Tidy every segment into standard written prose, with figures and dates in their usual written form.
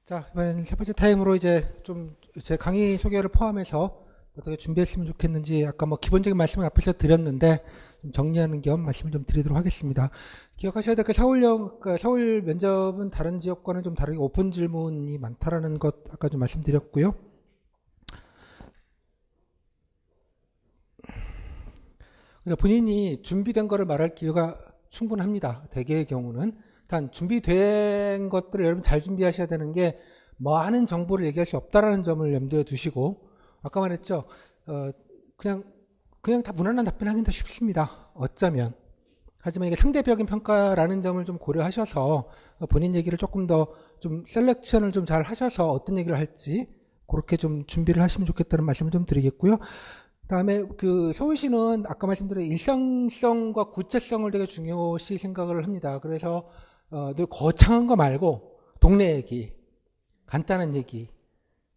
자, 이번 세 번째 타임으로 이제 좀 제 강의 소개를 포함해서 어떻게 준비했으면 좋겠는지 아까 뭐 기본적인 말씀을 앞에서 드렸는데 좀 정리하는 겸 말씀을 좀 드리도록 하겠습니다. 기억하셔야 될 게 서울 면접은 다른 지역과는 좀 다르게 오픈 질문이 많다라는 것 아까 좀 말씀드렸고요. 그러니까 본인이 준비된 거를 말할 기회가 충분합니다. 대개의 경우는. 단 준비된 것들을 여러분 잘 준비하셔야 되는 게 많은 정보를 얘기할 수 없다라는 점을 염두에 두시고 아까 말했죠. 그냥 다 무난한 답변하기는 더 쉽습니다. 어쩌면. 하지만 이게 상대적인 평가라는 점을 좀 고려하셔서 본인 얘기를 조금 더 좀 셀렉션을 좀 잘 하셔서 어떤 얘기를 할지 그렇게 좀 준비를 하시면 좋겠다는 말씀을 좀 드리겠고요. 다음에 그 서울시는 아까 말씀드린 일상성과 구체성을 되게 중요시 생각을 합니다. 그래서 늘 거창한 거 말고 동네 얘기, 간단한 얘기,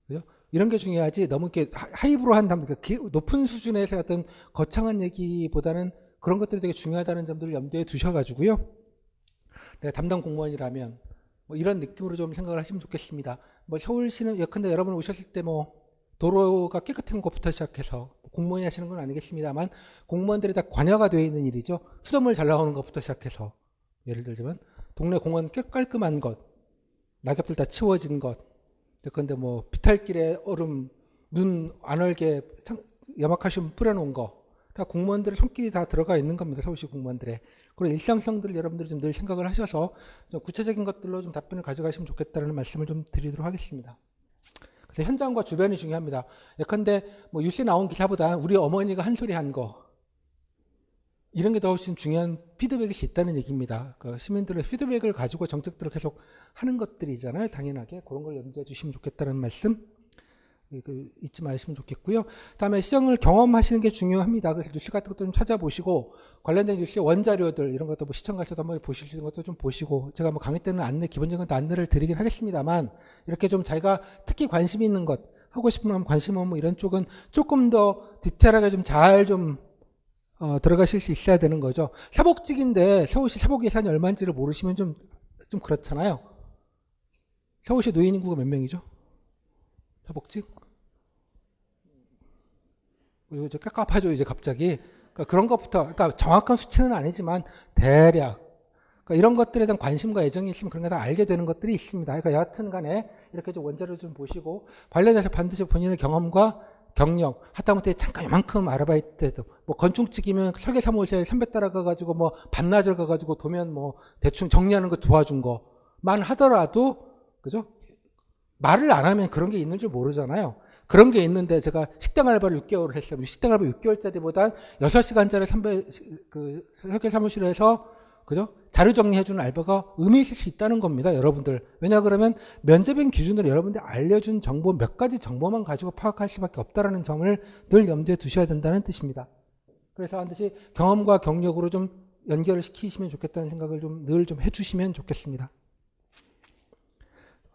그죠? 이런 게 중요하지 너무 이렇게 하이브로 한다면 높은 수준에서 어떤 거창한 얘기보다는 그런 것들이 되게 중요하다는 점들을 염두에 두셔가지고요. 내가 담당 공무원이라면 뭐 이런 느낌으로 좀 생각을 하시면 좋겠습니다. 뭐 서울시는 예컨대 여러분 오셨을 때 뭐 도로가 깨끗한 것부터 시작해서 공무원이 하시는 건 아니겠습니다만 공무원들이 다 관여가 되어 있는 일이죠. 수돗물 잘 나오는 것부터 시작해서 예를 들자면 동네 공원 깔끔한 것, 낙엽들 다 치워진 것, 그런데 뭐 비탈길에 얼음, 눈 안 얼게 염화칼슘 뿌려놓은 거, 다 공무원들의 손길이 다 들어가 있는 겁니다. 서울시 공무원들의. 그런 일상성들을 여러분들이 좀 늘 생각을 하셔서 좀 구체적인 것들로 좀 답변을 가져가시면 좋겠다는 말씀을 좀 드리도록 하겠습니다. 그래서 현장과 주변이 중요합니다. 예컨대 뭐 뉴스에 나온 기사보다 우리 어머니가 한 소리 한 거, 이런 게 더 훨씬 중요한 피드백이 있다는 얘기입니다. 그 시민들의 피드백을 가지고 정책들을 계속 하는 것들이잖아요. 당연하게. 그런 걸 염두에 주시면 좋겠다는 말씀 잊지 마시면 좋겠고요. 다음에 시정을 경험하시는 게 중요합니다. 그래서 뉴스 같은 것도 좀 찾아보시고 관련된 뉴스의 원자료들 이런 것도 뭐 시청 가셔서 한번 보실 수 있는 것도 좀 보시고 제가 뭐 강의 때는 기본적인 안내를 드리긴 하겠습니다만 이렇게 좀 자기가 특히 관심 있는 것 하고 싶으면 관심 없는 뭐 이런 쪽은 조금 더 디테일하게 좀 잘 좀 들어가실 수 있어야 되는 거죠. 사복직인데 서울시 사복 예산이 얼마인지를 모르시면 좀 그렇잖아요. 서울시 노인 인구가 몇 명이죠? 사복직? 이거 이제 깝깝하죠, 이제 갑자기. 그러니까 그런 것부터, 그러니까 정확한 수치는 아니지만 대략. 그러니까 이런 것들에 대한 관심과 애정이 있으면 그런 거 다 알게 되는 것들이 있습니다. 그러니까 여하튼 간에 이렇게 좀 원자료를 좀 보시고 관련해서 반드시 본인의 경험과 경력, 하다못해 잠깐 이만큼 아르바이트도 뭐 건축직이면 설계 사무실에 선배 따라가가지고 뭐 반나절 가가지고 도면 뭐 대충 정리하는 거 도와준 거만 하더라도 그죠? 말을 안 하면 그런 게 있는 줄 모르잖아요. 그런 게 있는데 제가 식당 알바를 6개월을 했어요. 식당 알바 6개월짜리보단 6시간짜리 설계 사무실에서 그죠? 자료 정리해주는 알바가 의미 있을 수 있다는 겁니다, 여러분들. 왜냐 그러면 면접인 기준으로 여러분들 알려준 정보 몇 가지 정보만 가지고 파악할 수밖에 없다는 점을 늘 염두에 두셔야 된다는 뜻입니다. 그래서 반드시 경험과 경력으로 좀 연결을 시키시면 좋겠다는 생각을 늘 좀 해주시면 좋겠습니다.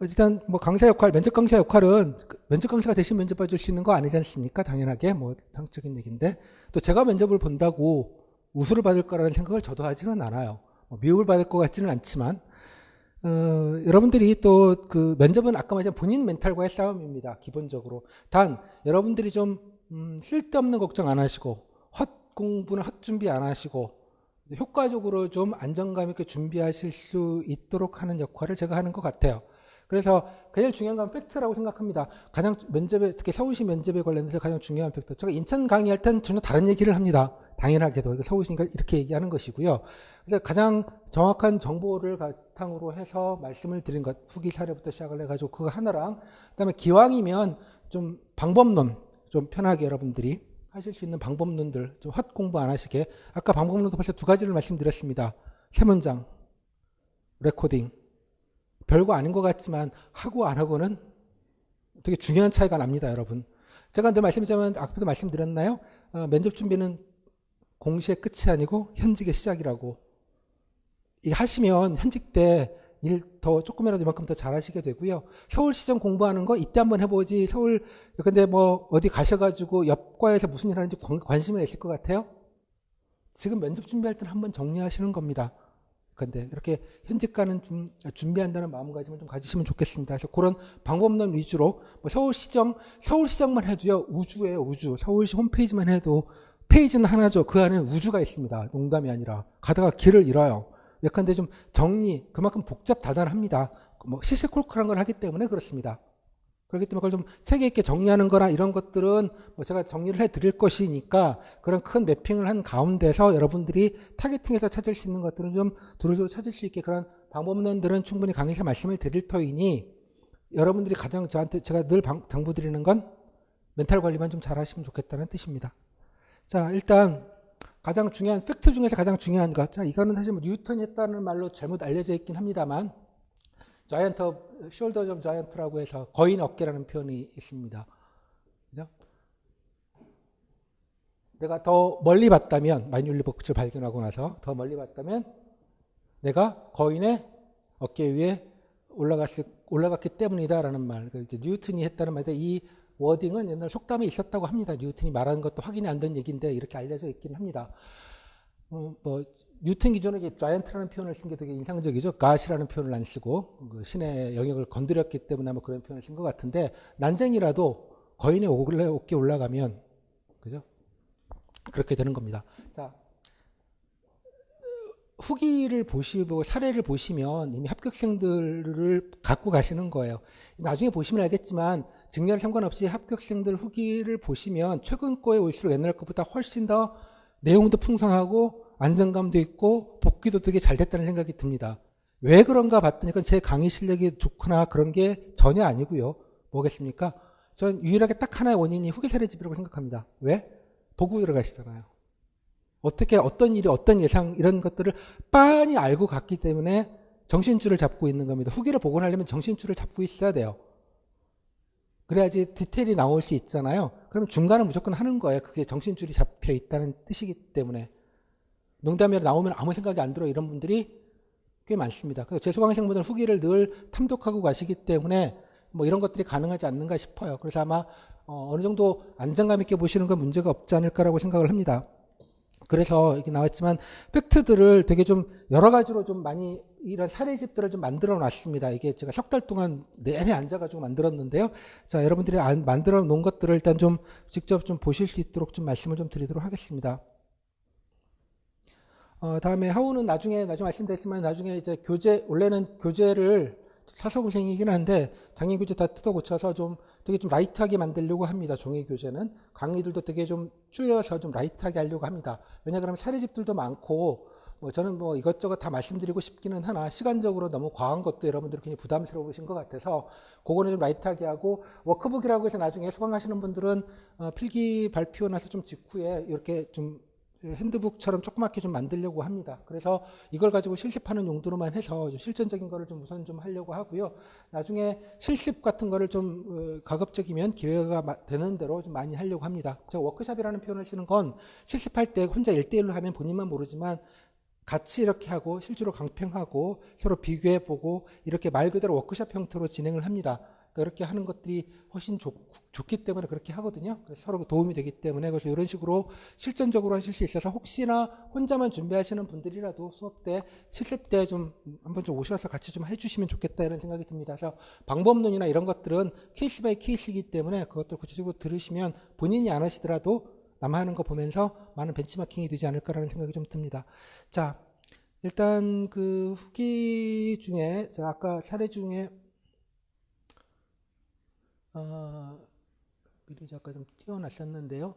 일단 뭐 강사 역할, 면접 강사 역할은 면접 강사가 대신 면접 봐줄 수 있는 거 아니지 않습니까? 당연하게 뭐 상적인 얘기인데 또 제가 면접을 본다고 우수를 받을 거라는 생각을 저도 하지는 않아요. 미움을 받을 것 같지는 않지만 여러분들이 또 그 면접은 아까 말한 본인 멘탈과의 싸움입니다. 기본적으로. 단 여러분들이 좀 쓸데없는 걱정 안 하시고 헛 공부는 헛 준비 안 하시고 효과적으로 좀 안정감 있게 준비하실 수 있도록 하는 역할을 제가 하는 것 같아요. 그래서 제일 중요한 건 팩트라고 생각합니다. 가장 면접에 특히 서울시 면접에 관련해서 가장 중요한 팩트. 제가 인천 강의할 땐 전혀 다른 얘기를 합니다. 당연하게도 서울시니까 이렇게 얘기하는 것이고요. 그래서 가장 정확한 정보를 바탕으로 해서 말씀을 드린 것, 후기 사례부터 시작을 해가지고 그거 하나랑 그다음에 기왕이면 좀 방법론 좀 편하게 여러분들이 하실 수 있는 방법론들 좀 헛 공부 안 하시게 아까 방법론도 벌써 2가지를 말씀드렸습니다. 세 문장, 레코딩. 별거 아닌 것 같지만 하고 안 하고는 되게 중요한 차이가 납니다, 여러분. 제가 늘 말씀드리자면 앞에도 말씀드렸나요? 면접 준비는 공시의 끝이 아니고 현직의 시작이라고. 이 하시면 현직 때 일 더 조금이라도 이만큼 더 잘하시게 되고요. 서울시정 공부하는 거 이때 한번 해보지. 근데 뭐 어디 가셔가지고 옆과에서 무슨 일 하는지 관심이 있을 것 같아요? 지금 면접 준비할 때는 한번 정리하시는 겁니다. 근데 이렇게 현직과는 좀 준비한다는 마음가짐을 좀 가지시면 좋겠습니다. 그래서 그런 방법론 위주로 뭐 서울시정만 해도요 우주예요. 우주. 서울시 홈페이지만 해도 페이지는 하나죠. 그 안에 우주가 있습니다. 농담이 아니라 가다가 길을 잃어요. 예컨대 좀 정리 그만큼 복잡 다단합니다. 뭐 시시콜콜한 걸 하기 때문에 그렇습니다. 그렇기 때문에 그걸 좀 체계 있게 정리하는 거나 이런 것들은 뭐 제가 정리를 해 드릴 것이니까 그런 큰 매핑을 한 가운데서 여러분들이 타겟팅해서 찾을 수 있는 것들은 좀 두루두루 찾을 수 있게 그런 방법론들은 충분히 강의해서 말씀을 드릴 터이니 여러분들이 가장 저한테 제가 늘 당부드리는 건 멘탈 관리만 좀 잘 하시면 좋겠다는 뜻입니다. 자, 일단 가장 중요한 팩트 중에서 가장 중요한 것. 자, 이거는 사실 뭐 뉴턴이 했다는 말로 잘못 알려져 있긴 합니다만 자이언트, 숄더 오브 자이언트라고 해서 거인 어깨라는 표현이 있습니다. 그죠? 내가 더 멀리 봤다면, 마이뉴리버크를 발견하고 나서 더 멀리 봤다면 내가 거인의 어깨 위에 올라갔기 때문이다라는 말. 이제 뉴턴이 했다는 말인데 이 워딩은 옛날 속담에 있었다고 합니다. 뉴턴이 말하는 것도 확인이 안 된 얘기인데 이렇게 알려져 있긴 합니다. 뉴턴 기존에 자이언트라는 표현을 쓴 게 되게 인상적이죠. 갓이라는 표현을 안 쓰고 그 신의 영역을 건드렸기 때문에 아마 그런 표현을 쓴 것 같은데 난쟁이라도 거인의 어깨에 올라가면 그죠? 그렇게 되는 겁니다. 자, 후기를 보시고 사례를 보시면 이미 합격생들을 갖고 가시는 거예요. 나중에 보시면 알겠지만 직렬 상관없이 합격생들 후기를 보시면 최근 거에 올수록 옛날 것보다 훨씬 더 내용도 풍성하고 안정감도 있고 복귀도 되게 잘 됐다는 생각이 듭니다. 왜 그런가 봤더니 제 강의 실력이 좋거나 그런 게 전혀 아니고요. 뭐겠습니까? 전 유일하게 딱 하나의 원인이 후기 사례집이라고 생각합니다. 왜? 보고 들어가시잖아요. 어떻게 어떤 일이 어떤 예상 이런 것들을 빤히 알고 갔기 때문에 정신줄을 잡고 있는 겁니다. 후기를 보고 나려면 정신줄을 잡고 있어야 돼요. 그래야지 디테일이 나올 수 있잖아요. 그러면 중간은 무조건 하는 거예요. 그게 정신줄이 잡혀 있다는 뜻이기 때문에. 농담이 나오면 아무 생각이 안 들어 이런 분들이 꽤 많습니다. 그래서 재수강생분들은 후기를 늘 탐독하고 가시기 때문에 뭐 이런 것들이 가능하지 않는가 싶어요. 그래서 아마 어느 정도 안정감 있게 보시는 건 문제가 없지 않을까라고 생각을 합니다. 그래서 이게 나왔지만 팩트들을 되게 좀 여러 가지로 좀 많이 이런 사례집들을 좀 만들어 놨습니다. 이게 제가 석 달 동안 내내 앉아가지고 만들었는데요. 자, 여러분들이 만들어 놓은 것들을 일단 좀 직접 좀 보실 수 있도록 좀 말씀을 좀 드리도록 하겠습니다. 다음에 하우는 나중에 말씀드렸지만 나중에 이제 원래는 교재를 사서고생이긴 한데 장애 교재 다 뜯어 고쳐서 좀 되게 좀 라이트하게 만들려고 합니다. 종이 교재는 강의들도 되게 좀 줄여서 좀 라이트하게 하려고 합니다. 왜냐 그러면 사례집들도 많고 저는 이것저것 다 말씀드리고 싶기는 하나 시간적으로 너무 과한 것도 여러분들이 굉장히 부담스러우신 것 같아서 그거는 좀 라이트하게 하고 워크북이라고 해서 나중에 수강하시는 분들은 필기 발표 나서 좀 직후에 이렇게 좀 핸드북처럼 조그맣게 좀 만들려고 합니다. 그래서 이걸 가지고 실습하는 용도로만 해서 좀 실전적인 거를 좀 우선 좀 하려고 하고요. 나중에 실습 같은 거를 좀 가급적이면 기회가 되는 대로 좀 많이 하려고 합니다. 제가 워크숍이라는 표현을 쓰는 건 실습할 때 혼자 1대1로 하면 본인만 모르지만 같이 이렇게 하고 실제로 강평하고 서로 비교해보고 이렇게 말 그대로 워크숍 형태로 진행을 합니다. 그렇게 하는 것들이 훨씬 좋기 때문에 그렇게 하거든요. 그래서 서로 도움이 되기 때문에 그래서 이런 식으로 실전적으로 하실 수 있어서 혹시나 혼자만 준비하시는 분들이라도 수업 때 실습 때 좀 한번 좀 오셔서 같이 좀 해주시면 좋겠다 이런 생각이 듭니다. 그래서 방법론이나 이런 것들은 케이스 바이 케이스이기 때문에 그것들 구체적으로 들으시면 본인이 안 하시더라도 남 하는 거 보면서 많은 벤치마킹이 되지 않을까라는 생각이 좀 듭니다. 자, 일단 그 후기 중에 제가 아까 사례 중에 미리 잠깐 좀 띄워놨었는데요.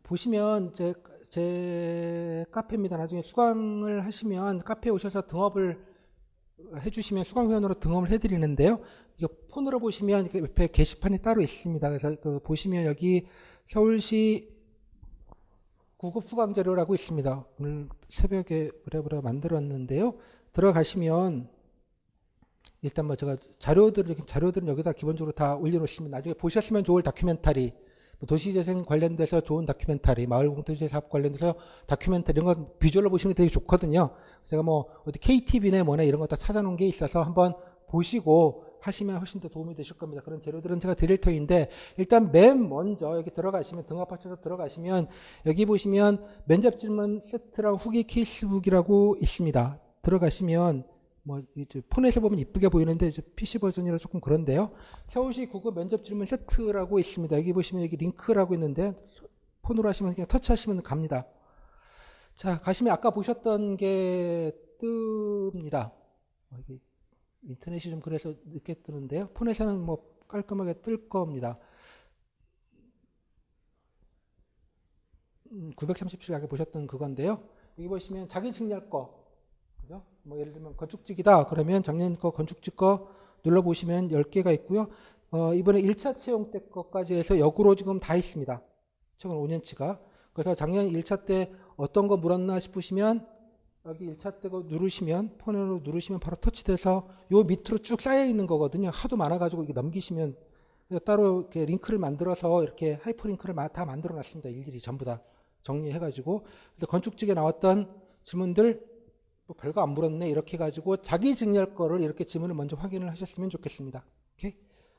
보시면 제 카페입니다. 나중에 수강을 하시면 카페에 오셔서 등업을 해주시면 수강회원으로 등업을 해드리는데요. 이거 폰으로 보시면 옆에 게시판이 따로 있습니다. 그래서 보시면 여기 서울시 구급 수강 자료라고 있습니다. 오늘 새벽에 부랴부랴 만들었는데요. 들어가시면 일단 제가 자료들은 여기다 기본적으로 다 올려놓으시면 나중에 보셨으면 좋을 다큐멘터리, 도시재생 관련돼서 좋은 다큐멘터리, 마을공동체 사업 관련돼서 다큐멘터리 이런 건 비주얼로 보시는 게 되게 좋거든요. 제가 어디 KTV네 뭐네 이런 거 다 찾아놓은 게 있어서 한번 보시고 하시면 훨씬 더 도움이 되실 겁니다. 그런 재료들은 제가 드릴 터인데 일단 맨 먼저 여기 들어가시면 등합하셔서 들어가시면 여기 보시면 면접 질문 세트랑 후기 케이스북이라고 있습니다. 들어가시면 뭐 폰에서 보면 이쁘게 보이는데 PC 버전이라 조금 그런데요. 서울시 국어 면접 질문 세트라고 있습니다. 여기 보시면 여기 링크라고 있는데 폰으로 하시면 그냥 터치하시면 갑니다. 자, 가시면 아까 보셨던 게 뜹니다. 인터넷이 좀 그래서 늦게 뜨는데요. 폰에서는 뭐 깔끔하게 뜰 겁니다. 937 아까 보셨던 그건데요. 여기 보시면 자기 증명할 거. 그죠? 뭐 예를 들면 건축직이다. 그러면 작년 거 건축직 거 눌러보시면 10개가 있고요. 이번에 1차 채용 때 거까지 해서 역으로 지금 다 있습니다. 최근 5년치가. 그래서 작년 1차 때 어떤 거 물었나 싶으시면 여기 1차 때 거 누르시면 폰으로 누르시면 바로 터치돼서 요 밑으로 쭉 쌓여 있는 거거든요. 하도 많아가지고 이게 넘기시면 따로 이렇게 링크를 만들어서 이렇게 하이퍼링크를 다 만들어 놨습니다. 일일이 전부 다 정리해가지고. 그래서 건축직에 나왔던 질문들 뭐 별거 안 물었네 이렇게 해가지고 자기 증명할 거를 이렇게 질문을 먼저 확인을 하셨으면 좋겠습니다. 오케이?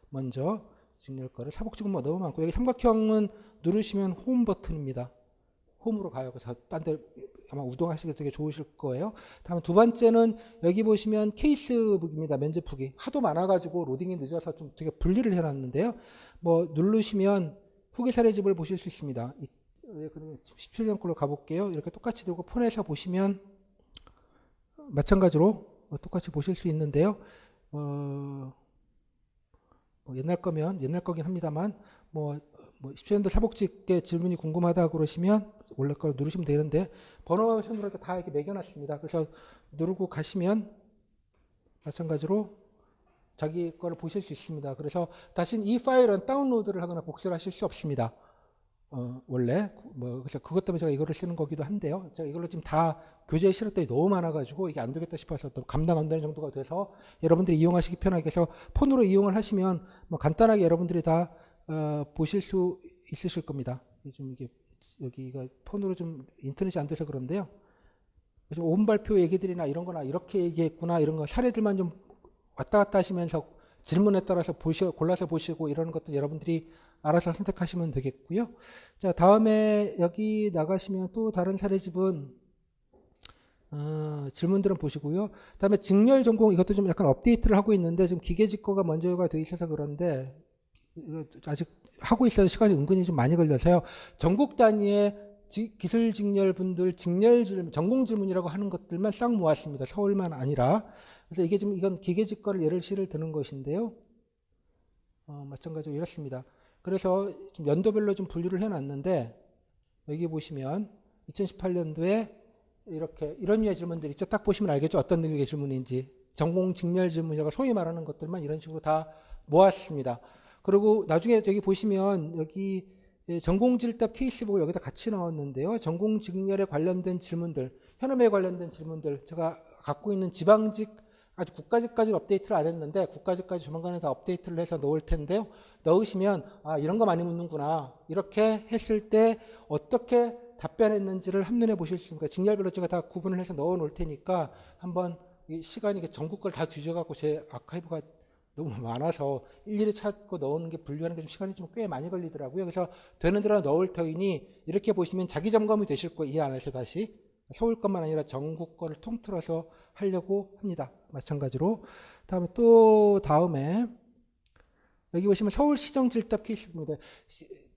먼저 증명할 거를 사복지군 뭐 너무 많고 여기 삼각형은 누르시면 홈 버튼입니다. 홈으로 가요. 그래서 딴 데 아마 우동하시기 되게 좋으실 거예요. 다음 두 번째는 여기 보시면 케이스북입니다. 면접북이 하도 많아가지고 로딩이 늦어서 좀 되게 분리를 해놨는데요. 뭐 누르시면 후기 사례집을 보실 수 있습니다. 17년 걸로 가볼게요. 이렇게 똑같이 들고 폰에서 보시면 마찬가지로 똑같이 보실 수 있는데요. 뭐 옛날 거면 옛날 거긴 합니다만 뭐 17년도 사복직계 질문이 궁금하다 그러시면 원래 걸 누르시면 되는데 번호선으로 이렇게 다 이렇게 매겨놨습니다. 그래서 누르고 가시면 마찬가지로 자기 거를 보실 수 있습니다. 그래서 다시 이 파일은 다운로드를 하거나 복사를 하실 수 없습니다. 원래 그래서 그것 때문에 제가 이거를 쓰는 거기도 한데요. 제가 이걸로 지금 다 교재에 실었더니 너무 많아가지고 이게 안 되겠다 싶어서 또 감당 안 되는 정도가 돼서 여러분들이 이용하시기 편하게 해서 폰으로 이용을 하시면 뭐 간단하게 여러분들이 다 보실 수 있으실 겁니다. 좀 이게 여기가 폰으로 좀 인터넷이 안 돼서 그런데요. 그래서 오분 발표 얘기들이나 이런 거나 이렇게 얘기했구나 이런 거 사례들만 좀 왔다 갔다 하시면서 질문에 따라서 골라서 보시고 이런 것들 여러분들이 알아서 선택하시면 되겠고요. 자, 다음에 여기 나가시면 또 다른 사례집은 질문들은 보시고요. 다음에 직렬 전공 이것도 좀 약간 업데이트를 하고 있는데 지금 기계직거가 먼저가 돼 있어서 그런데 아직 하고 있어서 시간이 은근히 좀 많이 걸려서요. 전국 단위의 기술 직렬 분들 직렬 질문, 전공 질문이라고 하는 것들만 싹 모았습니다. 서울만 아니라. 그래서 이게 지금 이건 기계직거를 예를 드는 것인데요. 마찬가지로 이렇습니다. 그래서 좀 연도별로 좀 분류를 해놨는데 여기 보시면 2018년도에 이렇게 이런 류의 질문들이 있죠. 딱 보시면 알겠죠. 어떤 능력의 질문인지. 전공 직렬 질문이라고 소위 말하는 것들만 이런 식으로 다 모았습니다. 그리고 나중에 여기 보시면 여기 전공질답 케이스북을 여기다 같이 넣었는데요. 전공 직렬에 관련된 질문들, 현업에 관련된 질문들 제가 갖고 있는 지방직 아직 국가직까지는 업데이트를 안 했는데 국가직까지 조만간에 다 업데이트를 해서 넣을 텐데요. 넣으시면 이런 거 많이 묻는구나. 이렇게 했을 때 어떻게 답변했는지를 한눈에 보실 수 있습니다. 직렬별로 제가 다 구분을 해서 넣어 놓을 테니까 한번 시간이 전국 걸 다 뒤져갖고 제 아카이브가 너무 많아서 일일이 찾고 넣는 게 분류하는 게 좀 시간이 좀 꽤 많이 걸리더라고요. 그래서 되는 대로 넣을 터이니 이렇게 보시면 자기 점검이 되실 거예요. 이 안에서 다시. 서울 것만 아니라 전국 거를 통틀어서 하려고 합니다. 마찬가지로. 다음에 여기 보시면 서울시정 질답 케이스입니다.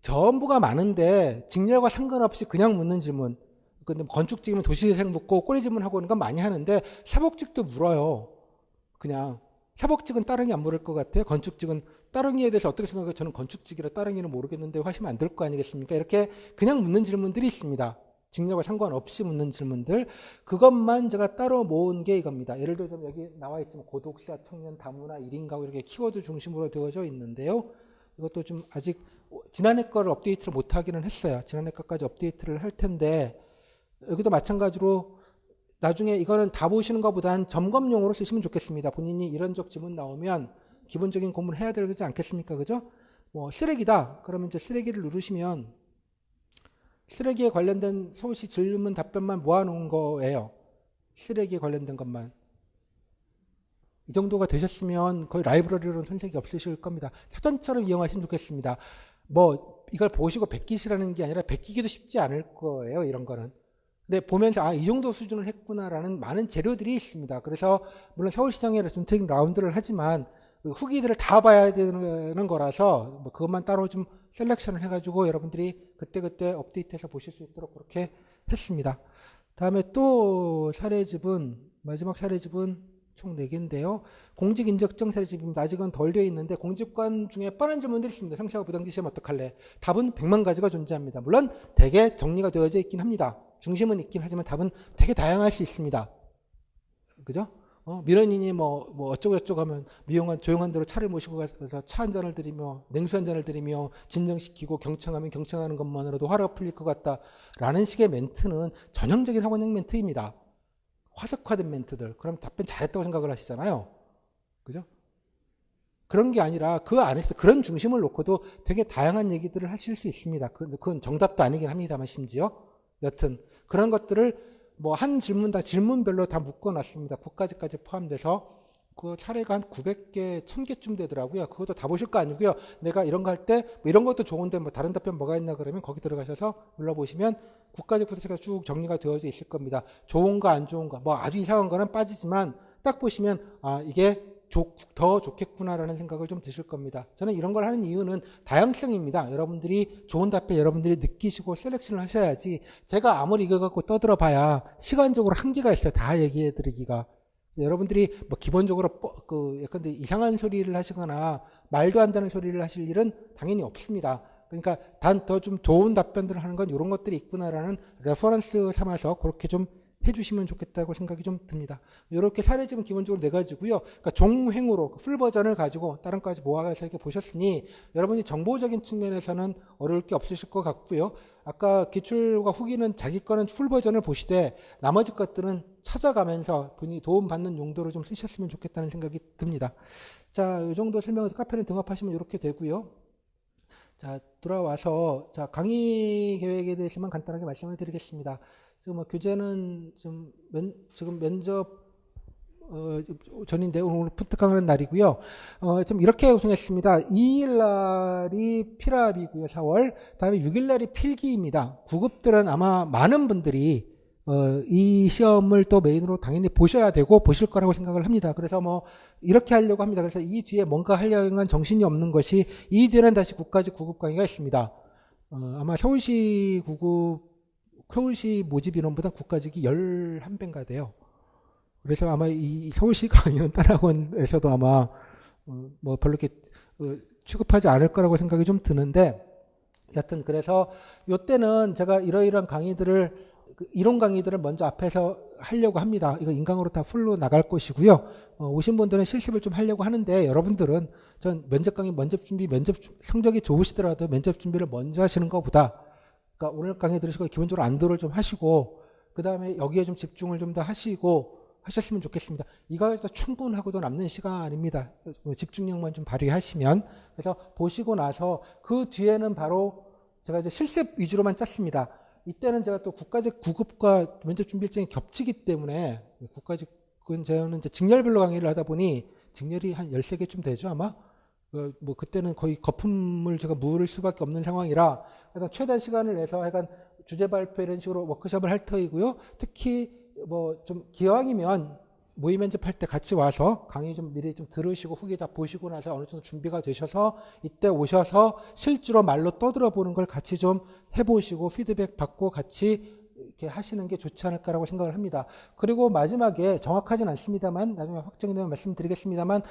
전부가 많은데 직렬과 상관없이 그냥 묻는 질문. 근데 건축직이면 도시재생 묻고 꼬리 질문하고 그런 건 많이 하는데 사복직도 물어요. 그냥. 사복직은 따릉이 안 물을 것 같아요. 건축직은 따릉이에 대해서 어떻게 생각해요? 저는 건축직이라 따릉이는 모르겠는데 하시면 안 될 거 아니겠습니까? 이렇게 그냥 묻는 질문들이 있습니다. 직렬과 상관없이 묻는 질문들. 그것만 제가 따로 모은 게 이겁니다. 예를 들어서 여기 나와 있지만 고독사, 청년, 다문화, 1인 가구 이렇게 키워드 중심으로 되어져 있는데요. 이것도 좀 아직 지난해 거를 업데이트를 못 하기는 했어요. 지난해 거까지 업데이트를 할 텐데 여기도 마찬가지로 나중에 이거는 다 보시는 것보다는 점검용으로 쓰시면 좋겠습니다. 본인이 이런적 질문 나오면 기본적인 공부를 해야 되지 않겠습니까? 그죠? 뭐 쓰레기다. 그러면 이제 쓰레기를 누르시면 쓰레기에 관련된 서울시 질문 답변만 모아놓은 거예요. 쓰레기에 관련된 것만. 이 정도가 되셨으면 거의 라이브러리로는 손색이 없으실 겁니다. 사전처럼 이용하시면 좋겠습니다. 뭐 이걸 보시고 베끼시라는 게 아니라 베끼기도 쉽지 않을 거예요. 이런 거는. 근데 보면서 이 정도 수준을 했구나라는 많은 재료들이 있습니다. 그래서 물론 서울시장에 전체적인 라운드를 하지만 그 후기들을 다 봐야 되는 거라서 뭐 그것만 따로 좀 셀렉션을 해가지고 여러분들이 그때그때 업데이트해서 보실 수 있도록 그렇게 했습니다. 다음에 또 사례집은 마지막 사례집은 총 4개인데요. 공직인적증 사례집입니다. 아직은 덜 되어 있는데 공직관 중에 뻔한 질문들이 있습니다. 상시하고 부당시 시험 어떡할래? 답은 100만 가지가 존재합니다. 물론 대개 정리가 되어져 있긴 합니다. 중심은 있긴 하지만 답은 되게 다양할 수 있습니다. 그죠? 민원인이 뭐 어쩌고저쩌고 하면 미용한 조용한 데로 차를 모시고 가서 차 한 잔을 드리며 냉수 한 잔을 드리며 진정시키고 경청하면 경청하는 것만으로도 화가 풀릴 것 같다라는 식의 멘트는 전형적인 학원형 멘트입니다. 화석화된 멘트들. 그럼 답변 잘했다고 생각을 하시잖아요. 그죠? 그런 게 아니라 그 안에서 그런 중심을 놓고도 되게 다양한 얘기들을 하실 수 있습니다. 그건 정답도 아니긴 합니다만 심지어. 여튼 그런 것들을 뭐 한 질문 다 질문별로 다 묶어놨습니다. 국가직까지 포함돼서 그 사례가 한 900개, 1000개쯤 되더라고요. 그것도 다 보실 거 아니고요. 내가 이런 거 할 때 뭐 이런 것도 좋은데 뭐 다른 답변 뭐가 있나 그러면 거기 들어가셔서 눌러보시면 국가직 부서체가 쭉 정리가 되어져 있을 겁니다. 좋은 거 안 좋은 거 뭐 아주 이상한 거는 빠지지만 딱 보시면 이게 더 좋겠구나라는 생각을 좀 드실 겁니다. 저는 이런 걸 하는 이유는 다양성입니다. 여러분들이 좋은 답변 여러분들이 느끼시고 셀렉션을 하셔야지 제가 아무리 이거 갖고 떠들어 봐야 시간적으로 한계가 있어요. 다 얘기해 드리기가. 여러분들이 뭐 기본적으로 약간 이상한 소리를 하시거나 말도 안 되는 소리를 하실 일은 당연히 없습니다. 그러니까 단 더 좀 좋은 답변들을 하는 건 이런 것들이 있구나라는 레퍼런스 삼아서 그렇게 좀 해주시면 좋겠다고 생각이 좀 듭니다. 이렇게 사례집은 기본적으로 4가지고요. 그러니까 종횡으로 풀 버전을 가지고 다른 거까지 모아서 이렇게 보셨으니 여러분이 정보적인 측면에서는 어려울 게 없으실 것 같고요. 아까 기출과 후기는 자기 거는 풀 버전을 보시되 나머지 것들은 찾아가면서 본인이 도움받는 용도로 좀 쓰셨으면 좋겠다는 생각이 듭니다. 자, 이 정도 설명을 카페는 등업하시면 이렇게 되고요. 자, 돌아와서 자, 강의 계획에 대해서만 간단하게 말씀을 드리겠습니다. 지금 뭐 교재는 지금 면접 전인데 오늘 푸특강하는 날이고요. 좀 이렇게 구성했습니다. 2일 날이 필압이고요. 4월. 다음에 6일 날이 필기입니다. 9급들은 아마 많은 분들이 이 시험을 또 메인으로 당연히 보셔야 되고 보실 거라고 생각을 합니다. 그래서 뭐 이렇게 하려고 합니다. 그래서 이 뒤에 뭔가 하려는 정신이 없는 것이 이 뒤에는 다시 국가직 9급 강의가 있습니다. 아마 서울시 모집 인원보다 국가직이 11배인가 돼요. 그래서 아마 이 서울시 강의는 다른 학원에서도 아마 뭐 별로 이렇게 취급하지 않을 거라고 생각이 좀 드는데 여튼 그래서 이때는 제가 이러이러한 강의들을 이론 강의들을 먼저 앞에서 하려고 합니다. 이거 인강으로 다 풀로 나갈 것이고요. 오신 분들은 실습을 좀 하려고 하는데 여러분들은 전 면접 강의 면접 성적이 좋으시더라도 면접 준비를 먼저 하시는 것보다 그러니까 오늘 강의 들으시고 기본적으로 안도를 좀 하시고 그 다음에 여기에 좀 집중을 좀 더 하셨으면 좋겠습니다. 이거 충분하고도 남는 시간입니다. 집중력만 좀 발휘하시면. 그래서 보시고 나서 그 뒤에는 바로 제가 이제 실습 위주로만 짰습니다. 이때는 제가 또 국가직 9급과 면접 준비 일정이 겹치기 때문에 국가직은 저는 이제 직렬별로 강의를 하다 보니 직렬이 한 13개쯤 되죠 아마. 뭐 그때는 거의 거품을 제가 물을 수밖에 없는 상황이라 그래서 최대 시간을 내서 약간 주제 발표 이런 식으로 워크숍을 할 터이고요. 특히 뭐 좀 기왕이면 모의 면접할 때 같이 와서 강의 좀 미리 좀 들으시고 후기 다 보시고 나서 어느 정도 준비가 되셔서 이때 오셔서 실제로 말로 떠들어 보는 걸 같이 좀 해보시고 피드백 받고 같이 이렇게 하시는 게 좋지 않을까라고 생각을 합니다. 그리고 마지막에 정확하진 않습니다만 나중에 확정되면 말씀드리겠습니다만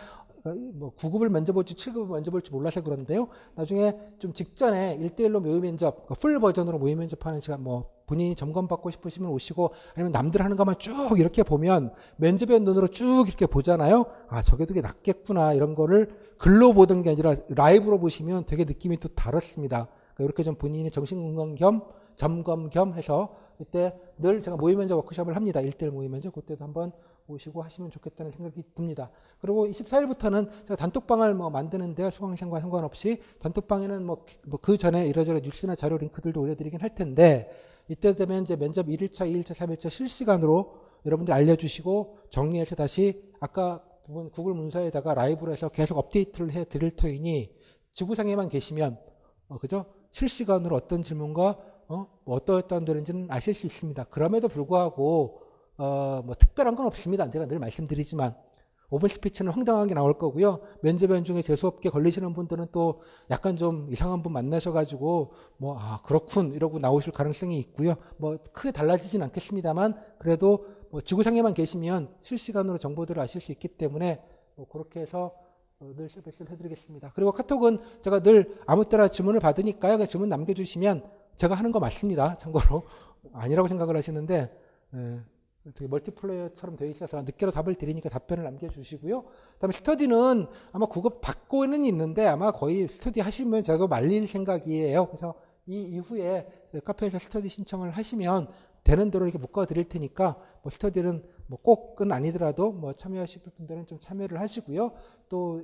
뭐 9급을 먼저 볼지 7급을 먼저 볼지 몰라서 그런데요. 나중에 좀 직전에 1대1로 모의 면접, 풀 버전으로 모의 면접하는 시간 뭐 본인이 점검받고 싶으시면 오시고 아니면 남들 하는 것만 쭉 이렇게 보면 면접의 눈으로 쭉 이렇게 보잖아요. 저게 되게 낫겠구나 이런 거를 글로 보던 게 아니라 라이브로 보시면 되게 느낌이 또 다릅니다. 그러니까 이렇게 좀 본인이 정신건강 겸 점검 겸 해서 이때 늘 제가 모의 면접 워크숍을 합니다. 1대1 모의 면접 그때도 한번 오시고 하시면 좋겠다는 생각이 듭니다. 그리고 24일부터는 제가 단톡방을 뭐 만드는데요. 수강생과 상관없이 단톡방에는 뭐 그 전에 이러저러 뉴스나 자료 링크들도 올려드리긴 할 텐데 이때 되면 이제 면접 1일차, 2일차, 3일차 실시간으로 여러분들 알려주시고 정리해서 다시 아까 구글 문서에다가 라이브로 해서 계속 업데이트를 해 드릴 터이니 지구상에만 계시면 그죠? 실시간으로 어떤 질문과 뭐 어떠한 노래인지는 아실 수 있습니다. 그럼에도 불구하고 뭐 특별한 건 없습니다. 제가 늘 말씀드리지만 오픈 스피치는 황당하게 나올 거고요. 면접위원 중에 재수없게 걸리시는 분들은 또 약간 좀 이상한 분 만나셔가지고 뭐 그렇군 이러고 나오실 가능성이 있고요. 뭐 크게 달라지진 않겠습니다만 그래도 뭐 지구상에만 계시면 실시간으로 정보들을 아실 수 있기 때문에 뭐 그렇게 해서 늘 서비스를 해드리겠습니다. 그리고 카톡은 제가 늘 아무 때나 질문을 받으니까요. 그 질문 남겨주시면 제가 하는 거 맞습니다. 참고로 아니라고 생각을 하시는데 되게 멀티플레이어처럼 되어 있어서 늦게로 답을 드리니까 답변을 남겨주시고요. 그다음에 스터디는 아마 그거 받고는 있는데 아마 거의 스터디 하시면 저도 말릴 생각이에요. 그래서 이 이후에 카페에서 스터디 신청을 하시면 되는 대로 이렇게 묶어 드릴 테니까 뭐 스터디는 뭐 꼭은 아니더라도 뭐 참여하실 분들은 좀 참여를 하시고요. 또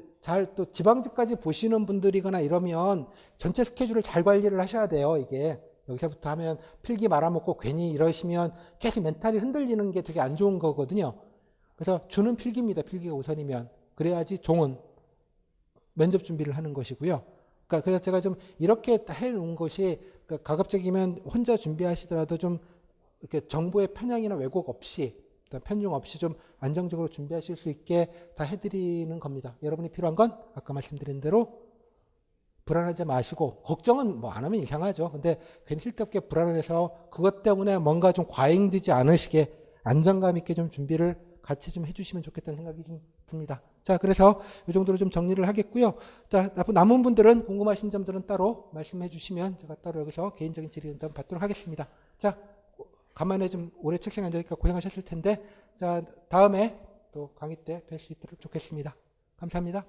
지방직까지 보시는 분들이거나 이러면 전체 스케줄을 잘 관리를 하셔야 돼요. 이게 여기서부터 하면 필기 말아먹고 괜히 이러시면 계속 멘탈이 흔들리는 게 되게 안 좋은 거거든요. 그래서 주는 필기입니다. 필기가 우선이면. 그래야지 종은 면접 준비를 하는 것이고요. 그러니까 그래서 제가 좀 이렇게 해놓은 것이 그러니까 가급적이면 혼자 준비하시더라도 좀 이렇게 정보의 편향이나 왜곡 없이 편중 없이 좀 안정적으로 준비하실 수 있게 다 해드리는 겁니다. 여러분이 필요한 건 아까 말씀드린 대로 불안하지 마시고 걱정은 뭐 안 하면 이상하죠. 근데 괜히 쓸데없게 불안해서 그것 때문에 뭔가 좀 과잉되지 않으시게 안정감 있게 좀 준비를 같이 좀 해주시면 좋겠다는 생각이 좀 듭니다. 자, 그래서 이 정도로 좀 정리를 하겠고요. 자, 남은 분들은 궁금하신 점들은 따로 말씀해 주시면 제가 따로 여기서 개인적인 질의응답 받도록 하겠습니다. 자, 간만에 좀 오래 책상에 앉으니까 고생하셨을 텐데 자, 다음에 또 강의 때 뵐 수 있도록 좋겠습니다. 감사합니다.